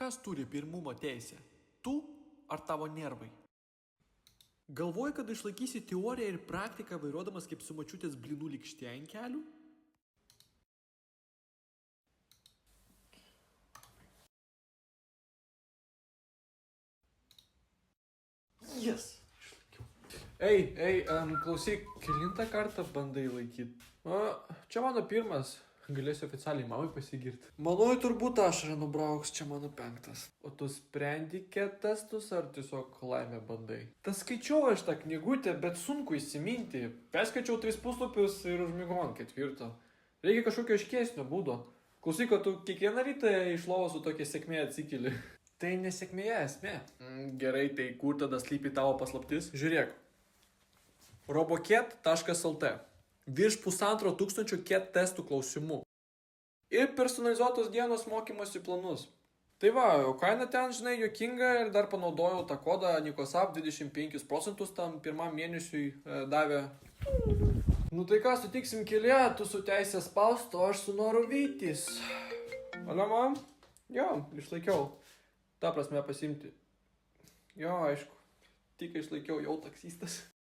Kas turi pirmumo teisę? Tu ar tavo nervai? Galvoji, kad išlaikysi teoriją ir praktiką vairuodamas kaip su močiutės blynų lygštė ant kelių? Yes! Klausyk, kelintą kartą bandai laikyti? Čia mano pirmas. Galėsiu oficialiai mamai pasigirti. Manau, turbūt ašarą nubrauks, čia mano 5. O tu sprendi testus ar tiesiog laimę bandai? Tas skaičiau aš tą knygutę, bet sunku įsiminti. Perskaičiau 3 puslapius ir užmigau ant 4. Reikia kažkokio aiškesnio būdo. Klausyk, tu kiekvieną rytą iš lovos su tokia sėkmė atsikeli. Tai nesėkmėje esmė. Gerai, tai kur tada slypi tavo paslaptis? Žiūrėk. Roboket.lt Virš 1500 ket testų klausimų. Ir personalizuotos dienos mokymosi planus. Tai va, o kaina ten, žinai, juokinga ir dar panaudojau tą kodą Nikosap 25% tam pirmam mėnesiui davė. Nu tai ką, sutiksim kelyje, tu su teisė spaust, o aš su noru vytis. Alio, mam? Jo, išlaikiau. Ta prasme pasimti. Jo, aišku. Tik išlaikiau jau taksistas.